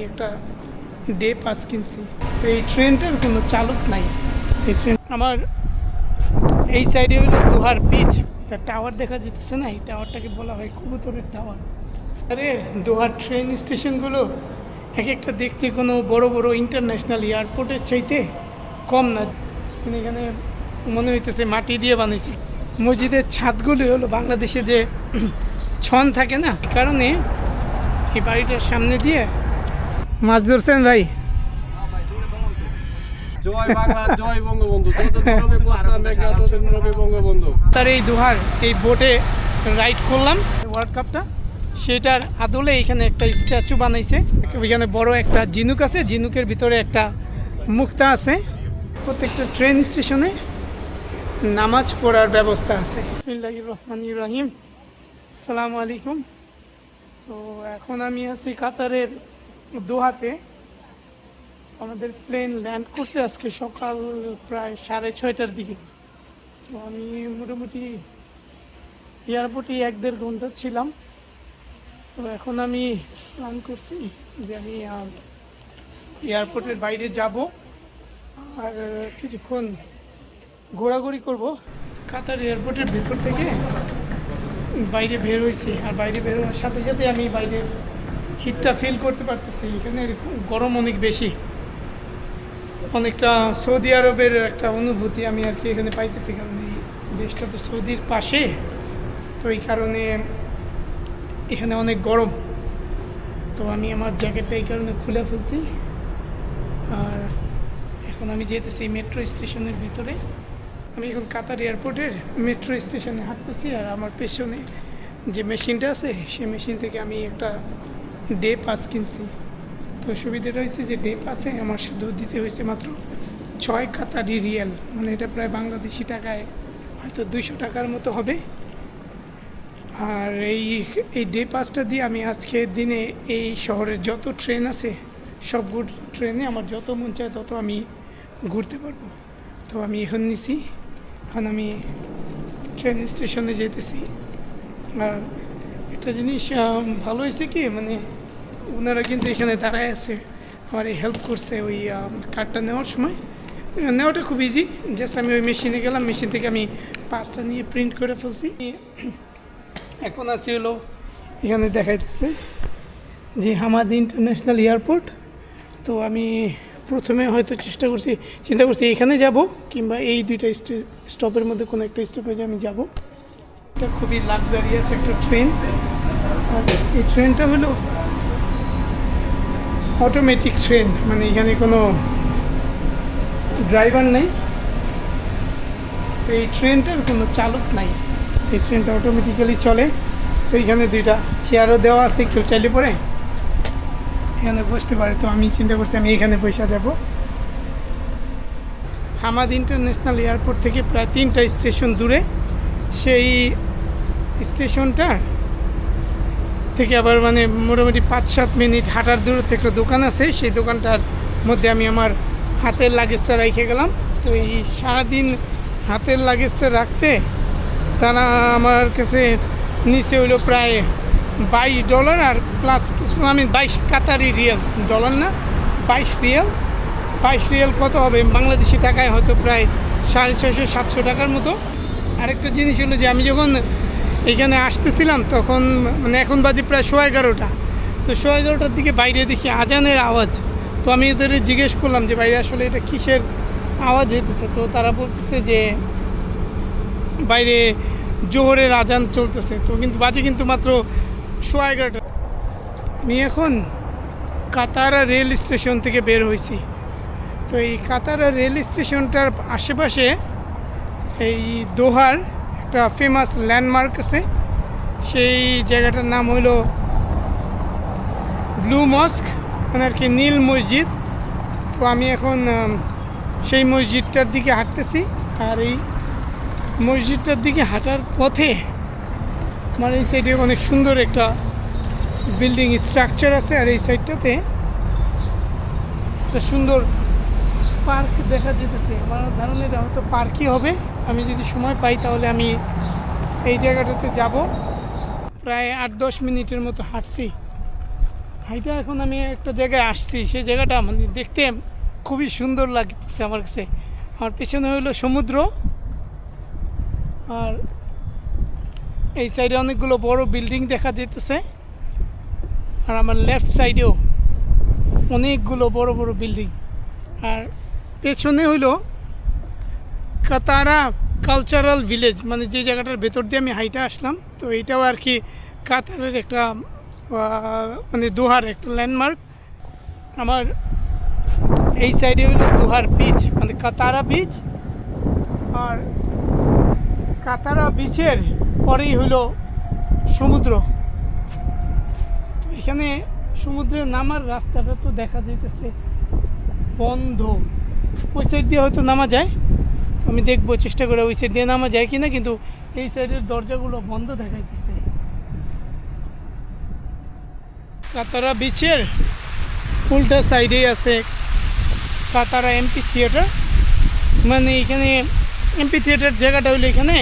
একটা day pass কিনছি। তো এই ট্রেনটার কোনো চালক নাই। এই ট্রেন আমার এই সাইডে হলো দোহার বিচ, একটা টাওয়ার দেখা যেতেছে না, এই টাওয়ারটাকে বলা হয় কবুতরের টাওয়ার। আরে দোহার ট্রেন স্টেশনগুলো এক একটা দেখতে কোনো বড় বড় ইন্টারন্যাশনাল এয়ারপোর্টের চাইতে কম না। এখানে মনে হইতেছে মাটি দিয়ে বানিয়েছে। মসজিদের ছাদগুলো হলো বাংলাদেশে যে ছন থাকে না, এই কারণে এই বাড়িটার সামনে দিয়ে মাছ ধরছেন ভাই। জয় বাংলা, জয় বঙ্গবন্ধু। বঙ্গবন্ধু তার এই দোহার এই বোটে রাইড করলাম ওয়ার্ল্ড কাপটা, সেটার আদলে এখানে একটা স্ট্যাচু বানাইছে। এখানে বড় একটা ঝিনুক আছে, ঝিনুকের ভিতরে একটা মুক্তা আছে। প্রত্যেকটা ট্রেন স্টেশনে নামাজ পড়ার ব্যবস্থা আছে। বিসমিল্লাহির রহমানির রহিম, আসসালামু আলাইকুম। তো এখন আমি আছি কাতারের দোহাতে। আমাদের প্লেন ল্যান্ড করছে আজকে সকাল প্রায় 6:30টার দিকে। তো আমি মোটামুটি এয়ারপোর্টে 1-1.5 ঘন্টা ছিলাম। তো এখন আমি প্ল্যান করছি যে আমি এয়ারপোর্টের বাইরে যাব আর কিছুক্ষণ ঘোরাঘুরি করব। কাতার এয়ারপোর্টের ভেতর থেকে বাইরে বের হয়েছি, আর বাইরে বের হওয়ার সাথে সাথে আমি বাইরের হিটটা ফিল করতে পারতেছি। এখানে গরম অনেক বেশি, অনেকটা সৌদি আরবের একটা অনুভূতি আমি আর কি এখানে পাইতেছি, কারণ এই দেশটা তো সৌদির পাশে। তো এই কারণে এখানে অনেক গরম। তো আমি আমার জ্যাকেটটা এই কারণে খুলে ফেলছি। আর এখন আমি যেতেছি মেট্রো স্টেশনের ভিতরে। আমি এখন কাতার এয়ারপোর্টের মেট্রো স্টেশনে হাঁটতেছি, আর আমার পেছনে যে মেশিনটা আছে সেই মেশিন থেকে আমি একটা ডে পাস কিনছি। তো সুবিধাটা হয়েছে যে ডে পাসে আমার শুধু দিতে হয়েছে মাত্র 6 কাতারি রিয়াল, মানে এটা প্রায় বাংলাদেশি টাকায় হয়তো 200 টাকার মতো হবে। আর এই ডে পাসটা দিয়ে আমি আজকের দিনে এই শহরের যত ট্রেন আছে সবগুলো ট্রেনে আমার যত মন চায় তত আমি ঘুরতে পারবো। তো আমি এখন নিছি, এখন আমি ট্রেন স্টেশনে যেতেছি। আর একটা জিনিস ভালো হয়েছে কি, মানে ওনারা কিন্তু এখানে দাঁড়ায় আছে, আমার এই হেল্প করছে ওই কার্ডটা নেওয়ার সময়। নেওয়াটা খুব ইজি, জাস্ট আমি ওই মেশিনে গেলাম, মেশিন থেকে আমি পাসটা নিয়ে প্রিন্ট করে ফেলছি। এখন আছে হলো এখানে দেখাইতেছে যে হামাদ ইন্টারন্যাশনাল এয়ারপোর্ট। তো আমি প্রথমে হয়তো চিন্তা করছি এখানে যাব, কিংবা এই দুইটা স্টপের মধ্যে কোনো একটা স্টপেজে আমি যাব। এটা খুবই লাক্সারিয়াস একটা ট্রেন। আর এই ট্রেনটা হলো অটোমেটিক ট্রেন, মানে এখানে কোনো ড্রাইভার নেই। তো এই ট্রেনটার কোনো চালক নাই, এই ট্রেনটা অটোমেটিক্যালি চলে। তো এখানে দুইটা চেয়ারও দেওয়া আছে, কেউ চাইলে পরে এখানে বসতে পারে। তো আমি চিন্তা করছি আমি এখানে বসে যাব। হামাদ ইন্টারন্যাশনাল এয়ারপোর্ট থেকে প্রায় 3টা স্টেশন দূরে, সেই স্টেশনটা থেকে আবার মানে মোটামুটি 5-7 মিনিট হাঁটার দূরত্বে একটা দোকান আছে। সেই দোকানটার মধ্যে আমি আমার হাতের লাগেজটা রেখে গেলাম। তো এই সারাদিন হাতের লাগেজটা রাখতে তারা আমার কাছে নিচে হইলো প্রায় $22 আর প্লাস আমি 22 কাতারি রিয়াল, ডলার না, 22 রিয়াল কত হবে বাংলাদেশি টাকায় হয়তো প্রায় 650-700 টাকার মতো। আরেকটা জিনিস হলো যে আমি যখন এখানে আসতেছিলাম তখন মানে এখন বাজে প্রায় 11:30। তো 11:30টার দিকে বাইরে দেখি আজানের আওয়াজ। তো আমি এদের জিজ্ঞেস করলাম যে বাইরে আসলে এটা কিসের আওয়াজ হইতেছে। তো তারা বলতেছে যে বাইরে জোহরের আজান চলতেছে। তো কিন্তু বাজে কিন্তু মাত্র 11:30। আমি এখন কাতারা রেল স্টেশন থেকে বের হয়েছি। তো এই কাতারা রেল স্টেশনটার আশেপাশে এই দোহার একটা ফেমাস ল্যান্ডমার্ক আছে, সেই জায়গাটার নাম হলো ব্লু মস্ক, মানে আর কি নীল মসজিদ। তো আমি এখন সেই মসজিদটার দিকে হাঁটতেছি। আর এই মসজিদটার দিকে হাঁটার পথে মানে এই সাইডে অনেক সুন্দর একটা বিল্ডিং স্ট্রাকচার আছে, আর এই সাইডটাতে একটা সুন্দর পার্ক দেখা যেতেছে। আমার ধারণা এটা হয়তো পার্কই হবে। আমি যদি সময় পাই তাহলে আমি এই জায়গাটাতে যাব। প্রায় 8-10 মিনিটের মতো হাঁটছি। হাইটা এখন আমি একটা জায়গায় আসছি, সেই জায়গাটা মানে দেখতে খুবই সুন্দর লাগতেছে আমার কাছে। আমার পেছনে হলো সমুদ্র, আর এই সাইডে অনেকগুলো বড় বিল্ডিং দেখা যেতেছে, আর আমার লেফট সাইডেও অনেকগুলো বড় বড় বিল্ডিং। আর পেছনে হইলো কাতারা কালচারাল ভিলেজ, মানে যে জায়গাটার ভেতর দিয়ে আমি হাইটা আসলাম। তো এইটাও আর কি কাতারের একটা মানে দোহার একটা ল্যান্ডমার্ক। আমার এই সাইডে হইলো দোহার বিচ, মানে কাতারা বিচ। আর কাতারা বিচের পরেই হইলো সমুদ্র। তো এখানে সমুদ্রে নামার রাস্তাটা তো দেখা যাইতেছে বন্ধ। ওই সাইড দিয়ে হয়তো নামা যায়, আমি দেখবো চেষ্টা করে ওই সাইড দিয়ে নামা যায় কিনা, কিন্তু এই সাইডের দরজাগুলো বন্ধ দেখাইতেছে। কাতারা বিচের উল্টা সাইডেই আছে কাতারা এমপি থিয়েটার। মানে এখানে এমপি থিয়েটার জায়গাটা হইলো এখানে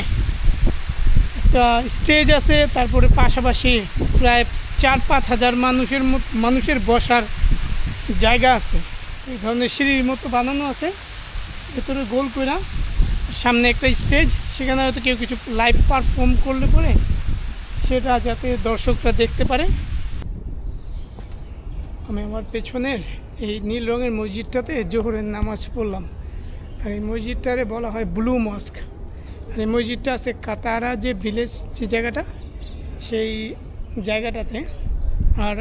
একটা স্টেজ আছে, তারপরে পাশাপাশি প্রায় 4-5 হাজার মানুষের বসার জায়গা আছে। এই ধরনের সিঁড়ির মতো বানানো আছে, ভেতরে গোল করে সামনে একটা স্টেজ, সেখানে হয়তো কেউ কিছু লাইভ পারফর্ম করলে পরে সেটা যাতে দর্শকরা দেখতে পারে। আমি আমার পেছনের এই নীল রঙের মসজিদটাতে জোহরের নামাজ পড়লাম। আর এই মসজিদটারে বলা হয় ব্লু মস্ক। আর এই মসজিদটা আছে কাতারা যে ভিলেজ যে জায়গাটা, সেই জায়গাটাতে। আর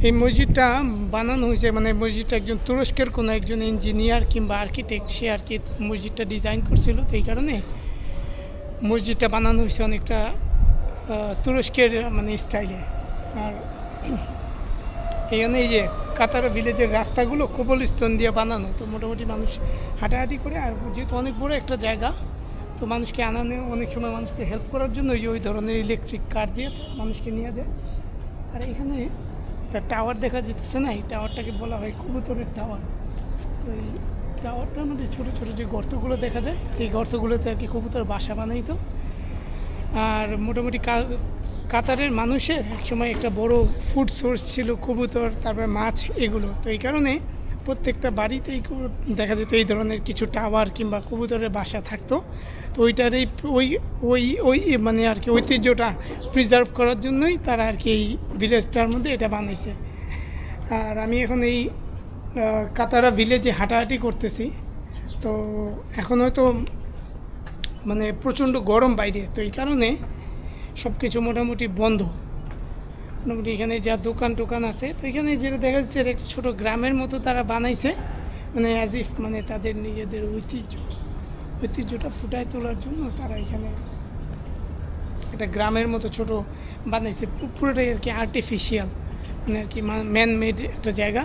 এই মসজিদটা বানানো হয়েছে, মানে মসজিদটা একজন তুরস্কের কোনো একজন ইঞ্জিনিয়ার কিংবা আর্কিটেক্ট, সে আর কি মসজিদটা ডিজাইন করছিল। তো এই কারণে মসজিদটা বানানো হয়েছে অনেকটা তুরস্কের মানে স্টাইলে। আর এখানে এই যে কাতারা ভিলেজের রাস্তাগুলো কোবল স্টোন দিয়ে বানানো, তো মোটামুটি মানুষ হাঁটাহাঁটি করে। আর যেহেতু অনেক বড় একটা জায়গা, তো মানুষকে আনানো, অনেক সময় মানুষকে হেল্প করার জন্য ওই ধরনের ইলেকট্রিক কার দিয়ে মানুষকে নিয়ে যায়। আর এখানে একটা টাওয়ার দেখা যেতেছে না, এই টাওয়ারটাকে বলা হয় কবুতরের টাওয়ার। তো এই টাওয়ারটার মধ্যে ছোটো ছোটো যে গর্তগুলো দেখা যায়, সেই গর্তগুলোতে আর কি কবুতর বাসা বানাইতো। আর মোটামুটি কাতারের মানুষের একসময় একটা বড় ফুড সোর্স ছিল কবুতর, তারপরে মাছ, এগুলো। তো এই কারণে প্রত্যেকটা বাড়িতেই দেখা যেত এই ধরনের কিছু টাওয়ার কিংবা কবুতরের বাসা থাকতো। তো ওইটার এই ওই মানে আর কি ঐতিহ্যটা প্রিজার্ভ করার জন্যই তারা আর কি এই ভিলেজটার মধ্যে এটা বানাইছে। আর আমি এখন এই কাতারা ভিলেজে হাঁটাহাঁটি করতেছি। তো এখন হয়তো মানে প্রচণ্ড গরম বাইরে, তো এই কারণে সব কিছু মোটামুটি বন্ধ। মোটামুটি এখানে যা দোকান টোকান আছে, তো এখানে যেটা দেখা যাচ্ছে একটা ছোটো গ্রামের মতো তারা বানাইছে, মানে অ্যাজ ইফ মানে তাদের নিজেদের ঐতিহ্যটা ফুটায় তোলার জন্য তারা এখানে একটা গ্রামের মতো ছোট বানাইছে। পুরোটাই আর কি আর্টিফিশিয়াল, মানে আর কি ম্যান মেড একটা জায়গা।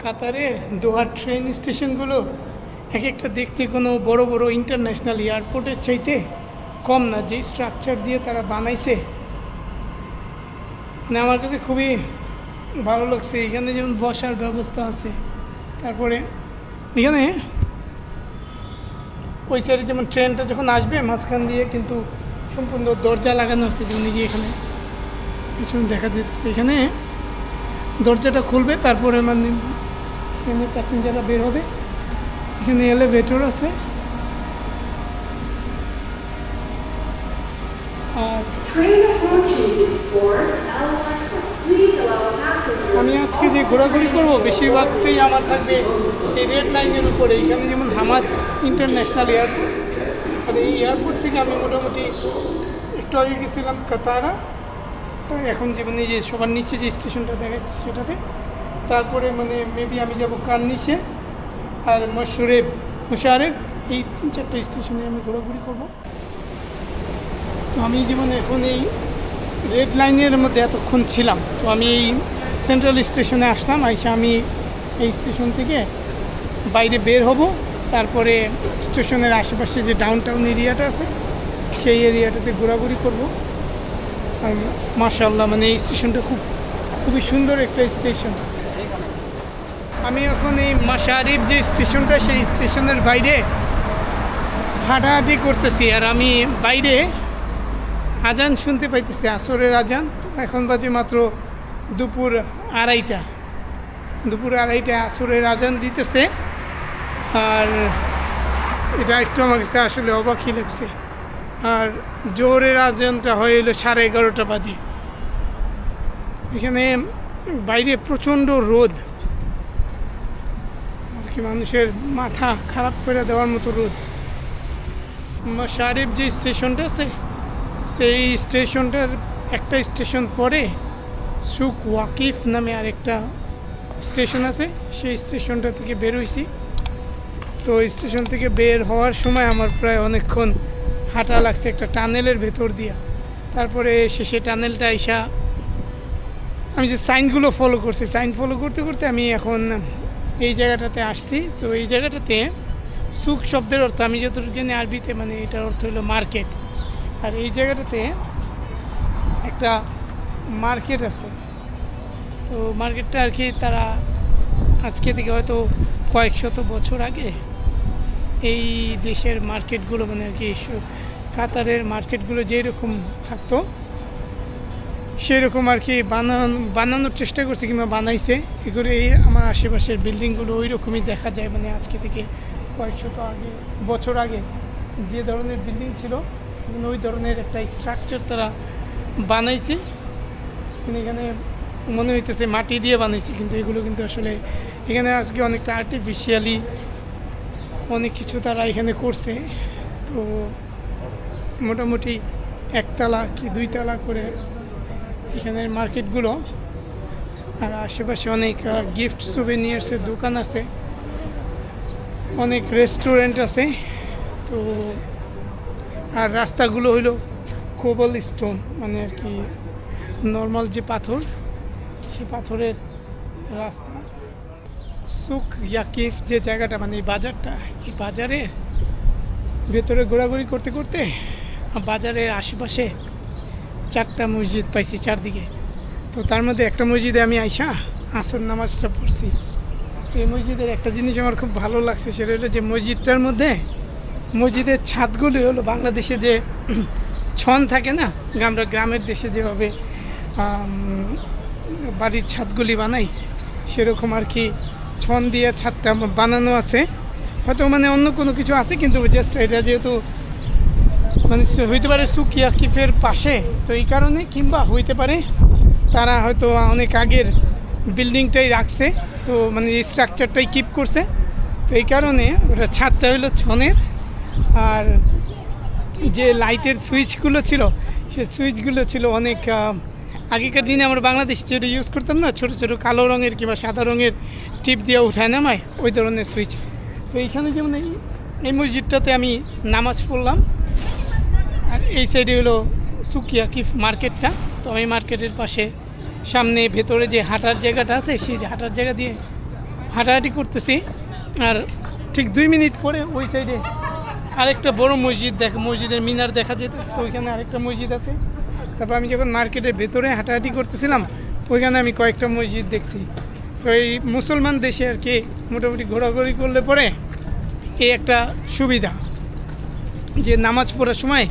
কাতারের দোহার ট্রেন স্টেশনগুলো এক একটা দেখতে কোনো বড় বড় ইন্টারন্যাশনাল এয়ারপোর্টের চাইতে কম না, যেই স্ট্রাকচার দিয়ে তারা বানাইছে মানে আমার কাছে খুবই ভালো লাগছে। এখানে যেমন বসার ব্যবস্থা আছে, তারপরে এখানে ওই সাইডে যেমন ট্রেনটা যখন আসবে মাঝখান দিয়ে কিন্তু সম্পূর্ণ দরজা লাগানো আছে, যেমন এই যে এখানে পিছনে দেখা যেতেছে, এখানে দরজাটা খুলবে, তারপরে মানে ট্রেনের প্যাসেঞ্জাররা বের হবে। এখানে এলিভেটর আছে। আর আমি আজকে যে ঘোরাঘুরি করবো বেশিরভাগটাই আমার থাকবে এই রেড লাইনের উপরে। এখানে যেমন হামাদ ইন্টারন্যাশনাল এয়ারপোর্ট, আর এই এয়ারপোর্ট থেকে আমি মোটামুটি একটু আগে গেছিলাম কাতারা। তো এখন যেমন এই যে সবার নিচে যে স্টেশনটা দেখাচ্ছে সেটাতে, তারপরে মানে মেবি আমি যাব কার্নিশে আর মোশারেফ, এই 3-4টা স্টেশনে আমি ঘোরাঘুরি করবো। তো আমি যেমন এখন এই রেড লাইনের মধ্যে এতক্ষণ ছিলাম, তো আমি এই সেন্ট্রাল স্টেশনে আসলাম। আইসা আমি এই স্টেশন থেকে বাইরে বের হব, তারপরে স্টেশনের আশেপাশে যে ডাউনটাউন এরিয়াটা আছে সেই এরিয়াটাতে ঘোরাঘুরি করব। আর মাশাআল্লাহ মানে এই স্টেশনটা খুবই সুন্দর একটা স্টেশন। আমি এখন এই মাশারিফ যে স্টেশনটা, সেই স্টেশনের বাইরে হাঁটাহাঁটি করতেছি। আর আমি বাইরে আজান শুনতে পাইতেছি, আসরের আজান। তো এখন বাজে মাত্র দুপুর 2:30। দুপুর 2:30 আসরের আজান দিতেছে। আর এটা একটু আমার কাছে আসলে অবাকই লাগছে। আর জোহরের আজানটা হয়ে এলো 11:30 বাজে। এখানে বাইরে প্রচণ্ড রোদ, আর কি মানুষের মাথা খারাপ করে দেওয়ার মতো রোদ। মাশারিফ যে স্টেশনটা আছে, সেই স্টেশনটার একটা স্টেশন পরে সুক ওয়াকিফ নামে আরেকটা স্টেশন আছে। সেই স্টেশনটা থেকে বের হয়েছি। তো স্টেশন থেকে বের হওয়ার সময় আমার প্রায় অনেকক্ষণ হাঁটা লাগছে একটা টানেলের ভেতর দিয়া। তারপরে শেষে টানেলটা আইসা আমি যে সাইনগুলো ফলো করছি, সাইন ফলো করতে করতে আমি এখন এই জায়গাটাতে আসছি। তো এই জায়গাটাতে সুক শব্দের অর্থ আমি যতটুকু জানি আরবিতে, মানে এটার অর্থ হলো মার্কেট। আর এই জায়গাটাতে একটা মার্কেট আছে। তো মার্কেটটা আর কি তারা আজকে থেকে হয়তো কয়েক শত বছর আগে এই দেশের মার্কেটগুলো, মানে আর কি কাতারের মার্কেটগুলো যেরকম থাকতো সেই রকম আর কি বানানোর চেষ্টা করছে কিংবা বানাইছে। এগুলো এই আমার আশেপাশের বিল্ডিংগুলো ওই রকমই দেখা যায়, মানে আজকে থেকে কয়েক শত বছর আগে যে ধরনের বিল্ডিং ছিল ওই ধরনের একটা স্ট্রাকচার তারা বানাইছে। কিন্তু এখানে মনে হইতেছে মাটি দিয়ে বানাইছে, কিন্তু এগুলো কিন্তু আসলে এখানে আজকে অনেকটা আর্টিফিশিয়ালি অনেক কিছু তারা এখানে করছে। তো মোটামুটি 1 তলা কি 2 তলা করে এখানের মার্কেটগুলো। আর আশেপাশে অনেক গিফট সুভেনিয়ার্সের দোকান আছে, অনেক রেস্টুরেন্ট আছে। তো আর রাস্তাগুলো হইলো কোবল স্টোন, মানে আর কি নর্মাল যে পাথর, সে পাথরের রাস্তা। সুক ইয়াকিফ যে জায়গাটা, মানে এই বাজারটা, এই বাজারের ভেতরে ঘোরাঘুরি করতে করতে বাজারের আশেপাশে 4টা মসজিদ পাইছি চারদিকে। তো তার মধ্যে একটা মসজিদে আমি আইসা আসর নামাজটা পড়ছি। তো এই মসজিদের একটা জিনিস আমার খুব ভালো লাগছে, সেটা হলো যে মসজিদের ছাদগুলি হলো বাংলাদেশে যে ছন থাকে না, আমরা গ্রামের দেশে যেভাবে বাড়ির ছাদগুলি বানাই সেরকম আর কি ছন দিয়ে ছাদটা বানানো আছে। হয়তো মানে অন্য কোনো কিছু আছে, কিন্তু জাস্ট এটা যেহেতু মানে হইতে পারে সুক ইয়াকিফের পাশে, তো এই কারণে, কিংবা হইতে পারে তারা হয়তো অনেক আগের বিল্ডিংটাই রাখছে, তো মানে এই স্ট্রাকচারটাই কিপ করছে। তো এই কারণে ওটা ছাদটা হলো ছনের। আর যে লাইটের সুইচগুলো ছিল, সে সুইচগুলো ছিল অনেক আগেকার দিনে আমরা বাংলাদেশে যেটা ইউজ করতাম না, ছোটো ছোটো কালো রঙের কিংবা সাদা রঙের টিপ দিয়ে উঠায় নামায়, ওই ধরনের সুইচ। তো এইখানে যেমন এই মসজিদটাতে আমি নামাজ পড়লাম। আর এই সাইডে হলো সুক ইয়াকিফ মার্কেটটা। তো আমি মার্কেটের পাশে সামনে ভেতরে যে হাঁটার জায়গাটা আছে, সেই হাঁটার জায়গা দিয়ে হাঁটাহাঁটি করতেছি। আর ঠিক 2 মিনিট পরে ওই সাইডে আরেকটা বড় মসজিদের মিনার দেখা যেতেছে। তো ওইখানে আরেকটা মসজিদ আছে। তারপর আমি যখন মার্কেটের ভেতরে হাঁটাহাঁটি করতেছিলাম, ওইখানে আমি কয়েকটা মসজিদ দেখছি। তো এই মুসলমান দেশে আর কি মোটামুটি ঘোরাঘুরি করলে পরে এই একটা সুবিধা যে নামাজ পড়ার সময়,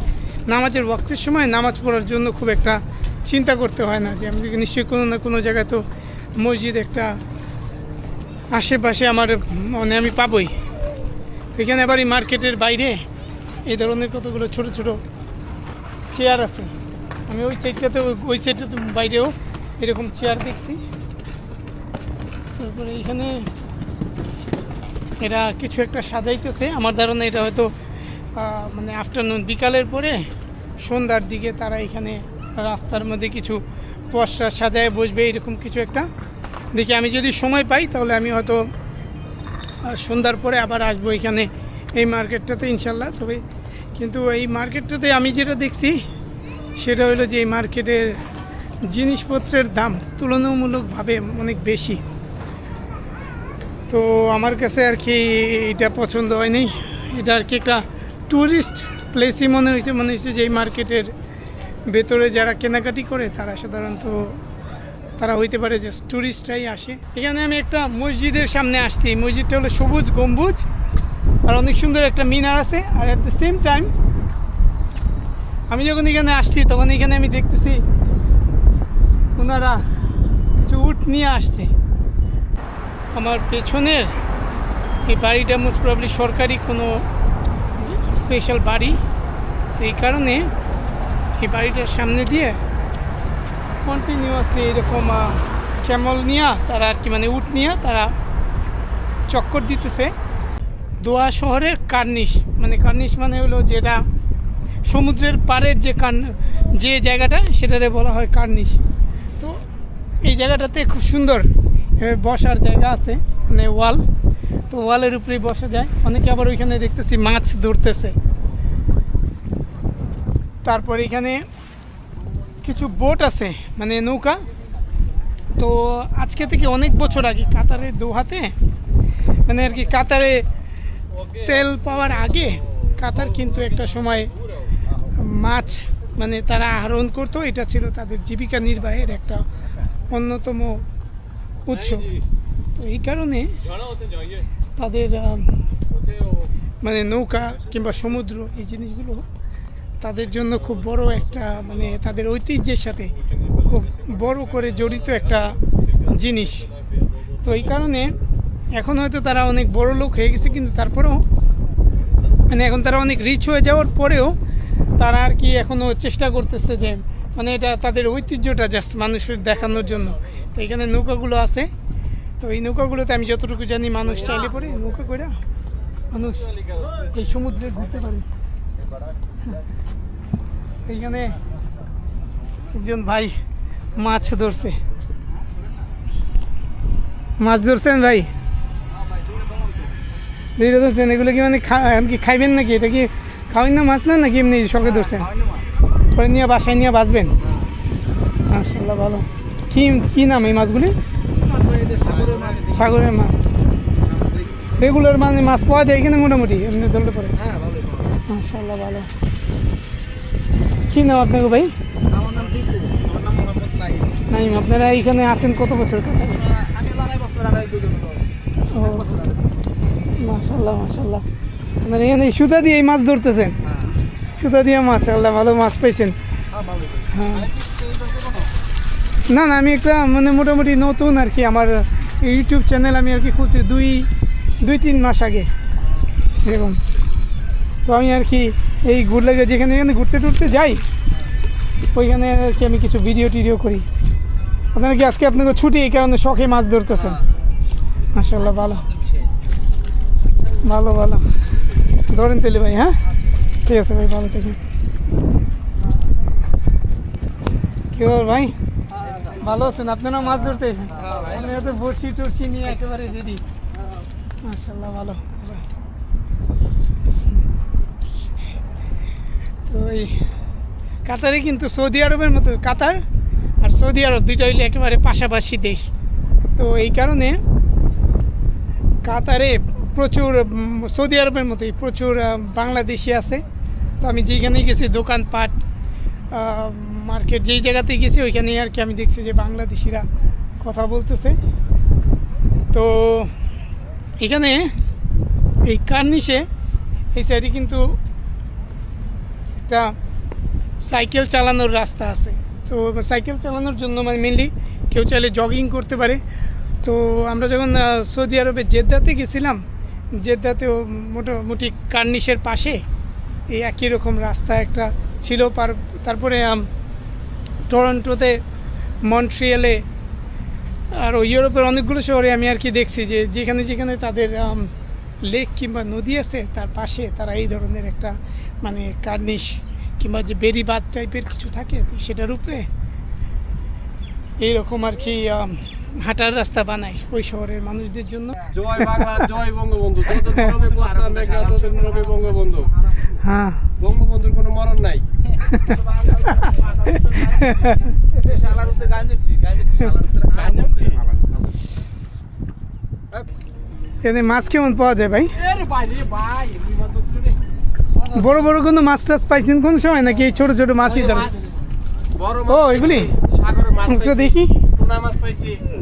নামাজের ওয়াক্তের সময় নামাজ পড়ার জন্য খুব একটা চিন্তা করতে হয় না, যে আমি নিশ্চয়ই কোনো না কোনো জায়গায় তো মসজিদ একটা আশেপাশে আমার মানে আমি পাবই। তো এখানে আবার এই মার্কেটের বাইরে এই ধরনের কতগুলো ছোটো ছোটো চেয়ার আছে। আমি ওই সাইডটাতে বাইরেও এরকম চেয়ার দেখছি। তারপরে এখানে এরা কিছু একটা সাজাইতেছে। আমার ধারণা এটা হয়তো মানে আফটারনুন, বিকালের পরে সন্ধ্যার দিকে তারা এখানে রাস্তার মধ্যে কিছু পসরা সাজায় বসবে, এরকম কিছু একটা। দেখি আমি যদি সময় পাই তাহলে আমি হয়তো সন্ধ্যার পরে আবার আসবো এখানে এই মার্কেটটাতে ইনশাল্লাহ। তবে কিন্তু এই মার্কেটটাতে আমি যেটা দেখছি সেটা হলো যে এই মার্কেটের জিনিসপত্রের দাম তুলনামূলকভাবে অনেক বেশি। তো আমার কাছে আর কি এটা পছন্দ হয়নি। এটা আর কি একটা ট্যুরিস্ট প্লেসই মনে হয়েছে যে এই মার্কেটের ভেতরে যারা কেনাকাটি করে তারা সাধারণত তারা হইতে পারে যে ট্যুরিস্টরাই আসে। এখানে আমি একটা মসজিদের সামনে আসছি। মসজিদটা হলো সবুজ গম্বুজ আর অনেক সুন্দর একটা মিনার আছে। আর অ্যাট দ্য সেম টাইম আমি যখন এখানে আসছি তখন এখানে আমি দেখতেছি ওনারা কিছু উট নিয়ে আসছে। আমার পেছনের এই বাড়িটা মোস্ট প্রবলি সরকারি কোনো স্পেশাল বাড়ি, তো এই কারণে এই বাড়িটার সামনে দিয়ে কন্টিনিউয়াসলি এরকম ক্যামল নিয়ে তারা আর কি মানে উট নিয়ে তারা চক্কর দিতেছে। দোয়া শহরের কার্নিশ, মানে কার্নিশ মানে হলো যেটা সমুদ্রের পাড়ের যে জায়গাটা সেটারে বলা হয় কার্নিশ। তো এই জায়গাটাতে খুব সুন্দর বসার জায়গা আছে, মানে ওয়াল, তো ওয়ালের উপরেই বসা যায়। অনেকে আবার ওইখানে দেখতেছি মাছ ধরতেছে। তারপর এখানে কিছু বোট আছে, মানে নৌকা। তো আজকে থেকে অনেক বছর আগে কাতারে দোহাতে, মানে আর কি কাতারে তেল পাওয়ার আগে কাতার কিন্তু একটা সময় মাছ মানে তারা আহরণ করতো, এটা ছিল তাদের জীবিকা নির্বাহের একটা অন্যতম উৎস। তো এই কারণে তাদের মানে নৌকা কিংবা সমুদ্র এই জিনিসগুলো তাদের জন্য খুব বড় একটা মানে তাদের ঐতিহ্যের সাথে খুব বড় করে জড়িত একটা জিনিস। তো এই কারণে এখন হয়তো তারা অনেক বড় লোক হয়ে গেছে, কিন্তু তারপরেও মানে এখন তারা অনেক রিচ হয়ে যাওয়ার পরেও তারা আর কি এখনও চেষ্টা করতেছে যে মানে এটা তাদের ঐতিহ্যটা জাস্ট মানুষের দেখানোর জন্য। তো এখানে নৌকাগুলো আছে, তো এই নৌকাগুলোতে আমি যতটুকু জানি মানুষ চাইলে পরে নৌকা করে মানুষ এই সমুদ্রে ঘুরতে পারে। এইখানে একজন ভাই মাছ ধরছে। মাছ ধরছেন ভাই? দুইটা ধরছেন। এগুলো কি মানে কি খাইবেন নাকি? এটা কি খাওয়াই না মাছ না নাকি এমনি শখে ধরছেন? পরে নিয়ে বাসায় নিয়ে বাঁচবেন? মাশাআল্লাহ, ভালো। কি নাম এই মাছগুলি? সাগরের মাছ। রেগুলার মানে মাছ পাওয়া যায় এখানে মোটামুটি এমনি ধরলে পরে? মাশাআল্লাহ, ভালো। কি নাম আপনাকে ভাই? নাইম। আপনারা এইখানে আছেন কত বছর? মাশাআল্লাহ, মাশাআল্লাহ। আপনারা এখানে সুতা দিয়ে এই মাছ ধরতেছেন? সুতা দিয়ে মাশাআল্লাহ, ভালো মাছ পাইছেন। হ্যাঁ, না না, আমি একটা মানে মোটামুটি নতুন আর কি, আমার ইউটিউব চ্যানেল আমি আর কি খুঁজছি 2-3 মাস আগে এরকম। তো আমি আর কি এই ঘুরলে যেখানে ঘুরতে টুরতে যাই ওইখানে আর কি আমি কিছু ভিডিও করি। আপনারা কি আজকে আপনাকে ছুটি এই কারণে শখে মাছ ধরতেছেন? মাশাআল্লাহ, ভালো ভালো ভালো। ধরেন তেলে ভাই। হ্যাঁ, ঠিক আছে ভাই, ভালো থাকেন। কি খবর ভাই? ভালো আছেন? আপনারাও মাছ ধরতে এসেছেন? আপনারা তো বড়শি টর্শি নিয়ে একেবারে রেডি। মাশাআল্লাহ, ভালো। তো এই কাতারে কিন্তু সৌদি আরবের মতো, কাতার আর সৌদি আরব দুইটা হইলে একেবারে পাশাপাশি দেশ। তো এই কারণে কাতারে প্রচুর সৌদি আরবের মতোই প্রচুর বাংলাদেশি আছে। তো আমি যেখানেই গেছি দোকানপাট মার্কেট যেই জায়গাতেই গেছি ওইখানেই আর কি আমি দেখছি যে বাংলাদেশিরা কথা বলতেছে। তো এখানে এই কার্নিশে এই সাইডে কিন্তু একটা সাইকেল চালানোর রাস্তা আছে। তো সাইকেল চালানোর জন্য মানে মেনলি কেউ চাইলে জগিং করতে পারে। তো আমরা যখন সৌদি আরবে জেদ্দাতে গেছিলাম, জেদ্দাতেও মোটামুটি কার্নিশের পাশে এই একই রকম রাস্তা একটা ছিল। তারপরে টরন্টোতে, মন্ট্রিয়ালে আর ইউরোপের অনেকগুলো শহরে আমি আর কি দেখছি যে যেখানে তাদের লেক কিংবা নদী আছে তার পাশে তারা এই ধরনের একটা মানে কার্নিশ কিংবা যে বেরিবাদ টাইপের কিছু থাকে তো সেটার উপরে এইরকম আর কি হাঁটার রাস্তা বানায় ওই শহরের মানুষদের জন্য। জয় বাংলা, জয় বঙ্গবন্ধু। বঙ্গবন্ধু। হ্যাঁ, বঙ্গবন্ধুর কোনো মরণ নাই। এখানে মাছ কেমন পাওয়া যায় ভাই? বড় বড় কোনো মাছ টাছ পাইছেন কোন সময় নাকি এই ছোট ছোট মাছই ধরেন? ও এগুলি দেখি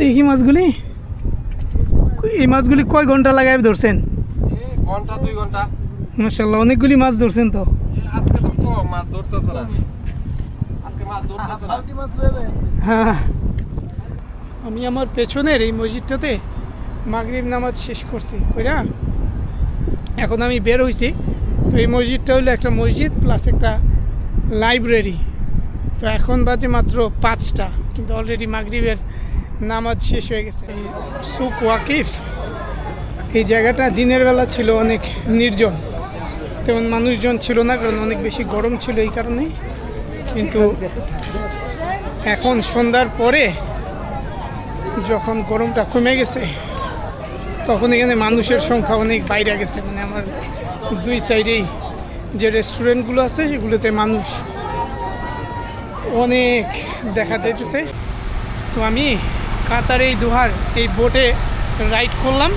দেখি মাছগুলি। এই মাছগুলি কয় ঘন্টা লাগাই ধরছেন? ঘন্টা 2 ঘন্টা। মাশাআল্লাহ, অনেকগুলি মাছ ধরছেন তো। আজকে তো মাছ ধরতেছে না আজকে মাছ ধরতেছে না হ্যাঁ, আমি আমার পেছনের এই মসজিদটাতে মাগরিব নামাজ শেষ করছি কইরা এখন আমি বের হইছি। তো এই মসজিদটা হলো একটা মসজিদ প্লাস একটা লাইব্রেরি। তো এখন বাজে মাত্র 5টা, কিন্তু অলরেডি মাগরিবের নামাজ শেষ হয়ে গেছে। এই সুক ওয়াকিফ, এই জায়গাটা দিনের বেলা ছিল অনেক নির্জন, তেমন মানুষজন ছিল না, কারণ অনেক বেশি গরম ছিল এই কারণে। কিন্তু এখন সন্ধ্যার পরে যখন গরমটা কমে গেছে তখন এখানে মানুষের সংখ্যা অনেক বাইরে গেছে। মানে আমার দুই সাইডেই যে রেস্টুরেন্টগুলো আছে সেগুলোতে মানুষ অনেক দেখা যাইতেছে। তো আমি কাতার এই দোহার এই বোটে রাইড করলাম।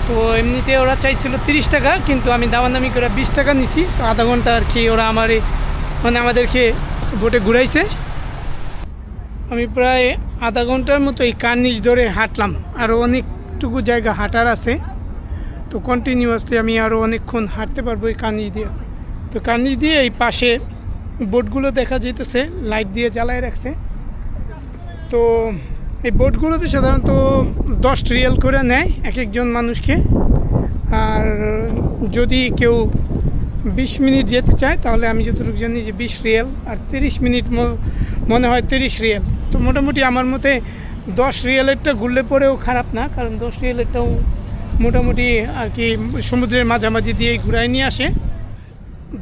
তো এমনিতে ওরা চাইছিল 30 টাকা, কিন্তু আমি দামাদামি করে 20 টাকা নিছি। তো আধা ঘন্টা আর কি ওরা আমাদেরকে বোটে ঘুরাইছে। আমি প্রায় আধা ঘন্টার মতো এই কার্নিশ ধরে হাঁটলাম, আরও অনেকটুকু জায়গা হাঁটার আছে। তো কন্টিনিউয়াসলি আমি আরও অনেকক্ষণ হাঁটতে পারবো এই কার্নিশ দিয়ে। তো কার্নিশ দিয়ে এই পাশে বোটগুলো দেখা যেতেছে, লাইট দিয়ে জ্বালায় রাখছে। তো এই বোটগুলোতে সাধারণত 10 রিয়াল করে নেয় এক একজন মানুষকে। আর যদি কেউ 20 মিনিট যেতে চায় তাহলে আমি যতটুকু জানি যে 20 রিয়াল, আর 30 মিনিট মনে হয় 30 রিয়াল। তো মোটামুটি আমার মতে 10 রিয়ালেরটা ঘুরলে পরেও খারাপ না, কারণ 10 রিয়ালেরটাও মোটামুটি আর কি সমুদ্রের মাঝামাঝি দিয়েই ঘুরাই নিয়ে আসে।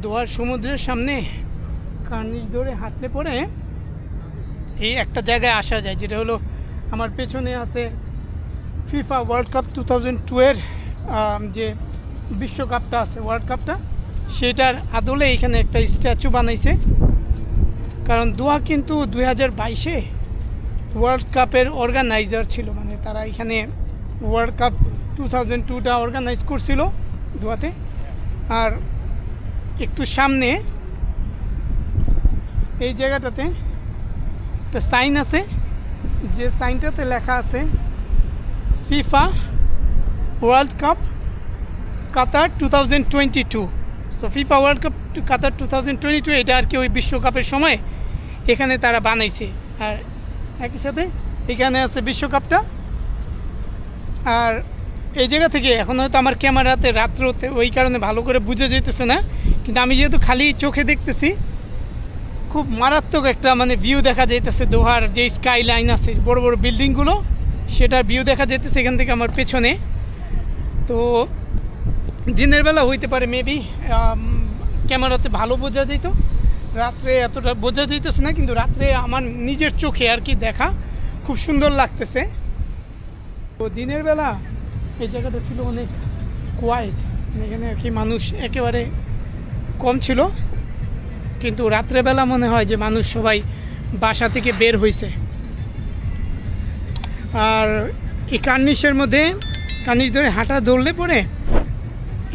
দোহার সমুদ্রের সামনে কার্নিশ ধরে হাঁটলে পরে এই একটা জায়গায় আসা যায়, যেটা হলো আমার পেছনে আছে ফিফা ওয়ার্ল্ড কাপ 2002-এর যে বিশ্বকাপটা আছে, ওয়ার্ল্ড কাপটা, সেটার আদলে এখানে একটা স্ট্যাচু বানাইছে। কারণ দোহা কিন্তু 2022-এ ওয়ার্ল্ড কাপের অর্গানাইজার ছিল, মানে তারা এখানে ওয়ার্ল্ড কাপ 2002টা অর্গানাইজ করছিল দোহাতে। আর একটু সামনে এই জায়গাটাতে একটা সাইন আছে, যে সাইনটাতে লেখা আছে ফিফা ওয়ার্ল্ড কাপ কাতার 2022। সো ফিফা ওয়ার্ল্ড কাপ কাতার 2022 এটা আর কি ওই বিশ্বকাপের সময় এখানে তারা বানাইছে। আর একই সাথে এখানে আছে বিশ্বকাপটা। আর এই জায়গা থেকে এখন হয়তো আমার ক্যামেরাতে রাত্রতে ওই কারণে ভালো করে বুঝে যেতেছে না, কিন্তু আমি যেহেতু খালি চোখে দেখতেছি, খুব মারাত্মক একটা মানে ভিউ দেখা যাইতেছে। দোহার যে স্কাই লাইন আছে, বড় বড় বিল্ডিংগুলো, সেটার ভিউ দেখা যাইতেছে এখান থেকে আমার পেছনে। তো দিনের বেলা হইতে পারে মেবি ক্যামেরাতে ভালো বোঝা যেত, রাত্রে এতটা বোঝা যাইতেছে না, কিন্তু রাত্রে আমার নিজের চোখে আর কি দেখা খুব সুন্দর লাগতেছে। তো দিনের বেলা এই জায়গাটা ছিল অনেক কোয়াইট, এখানে আর কি মানুষ একেবারে কম ছিল, কিন্তু রাত্রেবেলা মনে হয় যে মানুষ সবাই বাসা থেকে বের হয়েছে। আর এই কার্নিশের মধ্যে কার্নিশ ধরে হাঁটা ধরলে পরে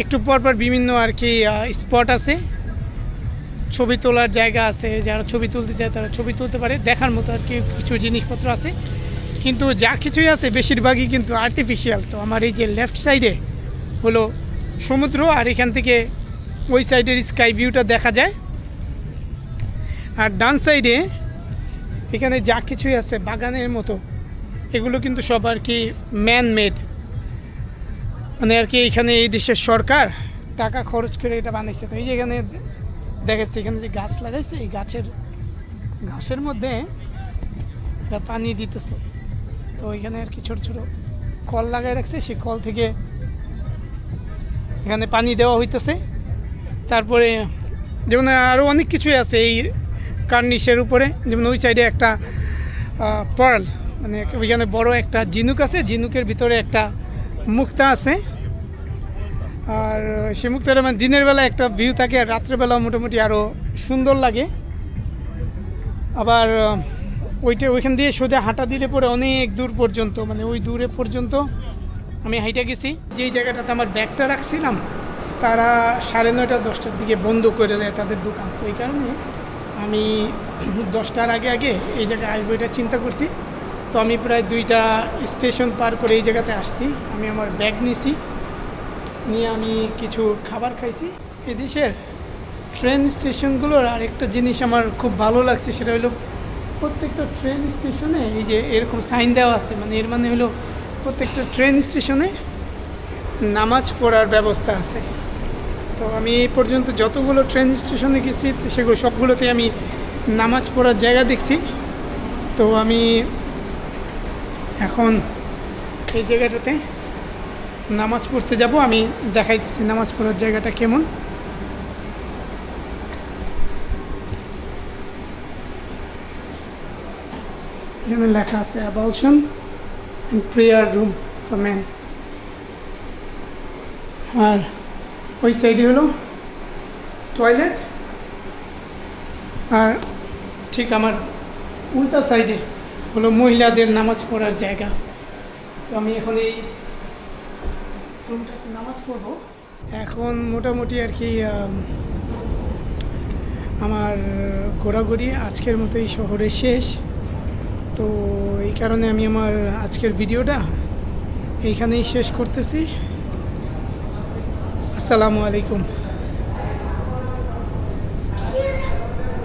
একটু পরপর বিভিন্ন আর কি স্পট আছে, ছবি তোলার জায়গা আছে, যারা ছবি তুলতে চায় তারা ছবি তুলতে পারে, দেখার মতো আর কি কিছু জিনিসপত্র আছে। কিন্তু যা কিছুই আছে বেশিরভাগই কিন্তু আর্টিফিশিয়াল। তো আমার এই যে লেফট সাইডে হলো সমুদ্র, আর এখান থেকে ওই সাইডের স্কাই ভিউটা দেখা যায়। আর ডান সাইডে এখানে যা কিছুই আছে বাগানের মতো, এগুলো কিন্তু সব আর কি ম্যান মেড, মানে আর কি এখানে এই দেশের সরকার টাকা খরচ করে এটা বানাইছে। তো এই যে এখানে দেখাচ্ছে, এখানে যে গাছ লাগাইছে, এই ঘাসের মধ্যে পানি দিতেছে। তো ওইখানে আর কি ছোট ছোট কল লাগাই রাখছে, সেই কল থেকে এখানে পানি দেওয়া হইতেছে। তারপরে যেমন আরও অনেক কিছুই আছে এই কার্নিশের উপরে, যেমন ওই সাইডে একটা পার্ল, মানে ওইখানে বড় একটা ঝিনুক আছে, ঝিনুকের ভিতরে একটা মুক্তা আছে। আর সেই মুক্তাটা মানে দিনের বেলা একটা ভিউ থাকে, আর রাত্রেবেলা মোটামুটি আরও সুন্দর লাগে। আবার ওইখান দিয়ে সোজা হাঁটা দিলে পরে অনেক দূর পর্যন্ত, মানে ওই দূরে পর্যন্ত আমি হাইটা গেছি। যেই জায়গাটাতে আমার ব্যাগটা রাখছিলাম তারা 9:30 10টার দিকে বন্ধ করে দেয় তাদের দোকান। তো এই কারণে আমি 10টার আগে এই জায়গায় আসবো এটা চিন্তা করছি। তো আমি প্রায় 2টা স্টেশন পার করে এই জায়গাতে আসছি। আমি আমার ব্যাগ নিয়ে আমি কিছু খাবার খাইছি। এদেশের ট্রেন স্টেশনগুলোর আরেকটা জিনিস আমার খুব ভালো লাগছে, সেটা হলো প্রত্যেকটা ট্রেন স্টেশনে এই যে এরকম সাইন দেওয়া আছে, মানে এর মানে হলো প্রত্যেকটা ট্রেন স্টেশনে নামাজ পড়ার ব্যবস্থা আছে। তো আমি এই পর্যন্ত যতগুলো ট্রেন স্টেশনে গেছি তো সেগুলো সবগুলোতে আমি নামাজ পড়ার জায়গা দেখছি। তো আমি এখন এই জায়গাটাতে নামাজ পড়তে যাব, আমি দেখাইতেছি নামাজ পড়ার জায়গাটা কেমন। এখানে লেখা আছে ablution and prayer room for man, আর ওই সাইডে হলো টয়লেট, আর ঠিক আমার উল্টা সাইডে হলো মহিলাদের নামাজ পড়ার জায়গা। তো আমি এখন এই রুমটাতে নামাজ পড়বো। এখন মোটামুটি আর কি আমার ঘোরাঘুরি আজকের মতো এই শহরে শেষ। তো এই কারণে আমি আমার আজকের ভিডিওটা এইখানেই শেষ করতেছি। আসসালামু আলাইকুম।